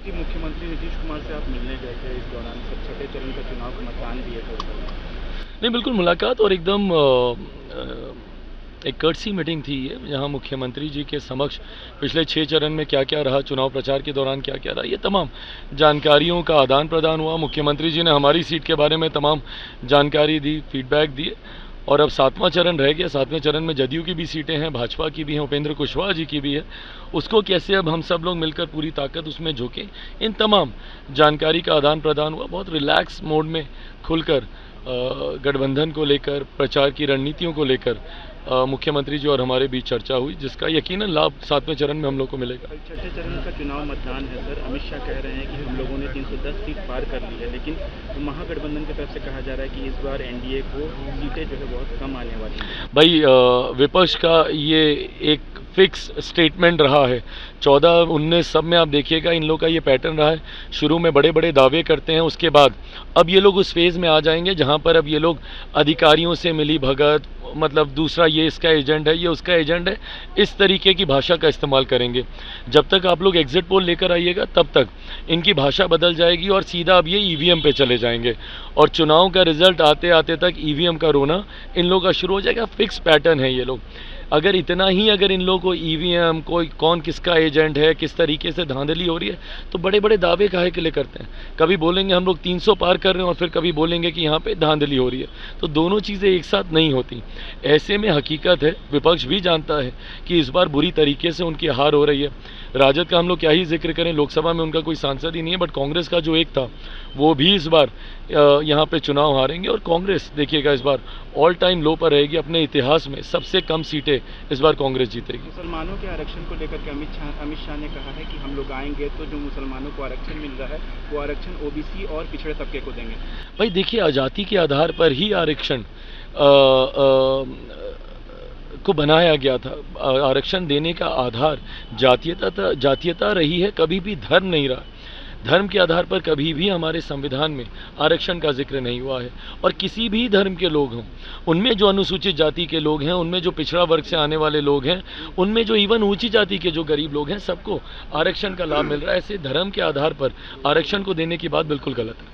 कि मुख्यमंत्री नीतीश कुमार से आप मिलने गए थे इस दौरान, सब छठे चरण का चुनाव का मतदान भी है टोटल। नहीं, बिल्कुल मुलाकात और एकदम एक कर्टसी मीटिंग थी ये, जहाँ मुख्यमंत्री जी के समक्ष पिछले 6 चरण में क्या क्या रहा, चुनाव प्रचार के दौरान क्या क्या रहा, ये तमाम जानकारियों का आदान प्रदान हुआ। मुख्यमंत्री जी ने हमारी सीट के बारे में तमाम जानकारी दी, फीडबैक दिए। और अब 7वां चरण रह गया। 7वें चरण में जदयू की भी सीटें हैं, भाजपा की भी हैं, उपेंद्र कुशवाहा जी की भी है। उसको कैसे अब हम सब लोग मिलकर पूरी ताकत उसमें झोंकें, इन तमाम जानकारी का आदान प्रदान हुआ। बहुत रिलैक्स मोड में खुलकर गठबंधन को लेकर, प्रचार की रणनीतियों को लेकर मुख्यमंत्री जी और हमारे बीच चर्चा हुई, जिसका यकीनन लाभ 7वें चरण में हम लोग को मिलेगा। छठे चरण का चुनाव मतदान है सर, अमित शाह कह रहे हैं कि हम लोगों ने 310 सीट पार कर ली है, लेकिन महागठबंधन की तरफ से कहा जा रहा है कि इस बार एनडीए को सीटें जो है बहुत कम आने वाली हैं। भाई, विपक्ष का ये एक फिक्स स्टेटमेंट रहा है। 14, 19 सब में आप देखिएगा इन लोग का ये पैटर्न रहा है। शुरू में बड़े बड़े दावे करते हैं, उसके बाद अब ये लोग उस फेज़ में आ जाएंगे जहां पर अब ये लोग अधिकारियों से मिली भगत, मतलब दूसरा ये इसका एजेंट है, ये उसका एजेंट है, इस तरीके की भाषा का इस्तेमाल करेंगे। जब तक आप लोग एग्जिट पोल लेकर आइएगा तब तक इनकी भाषा बदल जाएगी और सीधा अब ये ईवीएम पे चले जाएंगे और चुनाव का रिजल्ट आते आते तक ईवीएम का रोना इन लोगों का शुरू हो जाएगा। फिक्स पैटर्न है ये लोग। अगर इतना ही अगर इन लोगों को ईवीएम, कोई कौन किसका एजेंट है, किस तरीके से धांधली हो रही है, तो बड़े बड़े दावे काहे के लिए करते हैं। कभी बोलेंगे हम लोग 300 पार कर रहे हैं और फिर कभी बोलेंगे कि यहाँ पे धांधली हो रही है, तो दोनों चीज़ें एक साथ नहीं होती। ऐसे में हकीकत है, विपक्ष भी जानता है कि इस बार बुरी तरीके से उनकी हार हो रही है। राजद का हम लोग क्या ही जिक्र करें, लोकसभा में उनका कोई सांसद ही नहीं है, बट कांग्रेस का जो एक था वो भी इस बार यहाँ पे चुनाव हारेंगे। और कांग्रेस देखिएगा इस बार ऑल टाइम लो पर रहेगी। अपने इतिहास में सबसे कम सीटें इस बार कांग्रेस जीतेगी। मुसलमानों के आरक्षण को लेकर के अमित शाह ने कहा है कि हम लोग आएंगे तो जो मुसलमानों को आरक्षण मिल रहा है वो आरक्षण ओबीसी और पिछड़े तबके को देंगे। भाई देखिए, जाति के आधार पर ही आरक्षण को बनाया गया था। आरक्षण देने का आधार जातीयता रही है, कभी भी धर्म नहीं रहा। धर्म के आधार पर कभी भी हमारे संविधान में आरक्षण का जिक्र नहीं हुआ है। और किसी भी धर्म के लोग हों, उनमें जो अनुसूचित जाति के लोग हैं, उनमें जो पिछड़ा वर्ग से आने वाले लोग हैं, उनमें जो इवन ऊंची जाति के जो गरीब लोग हैं, सबको आरक्षण का लाभ मिल रहा है। ऐसे धर्म के आधार पर आरक्षण को देने की बात बिल्कुल गलत है।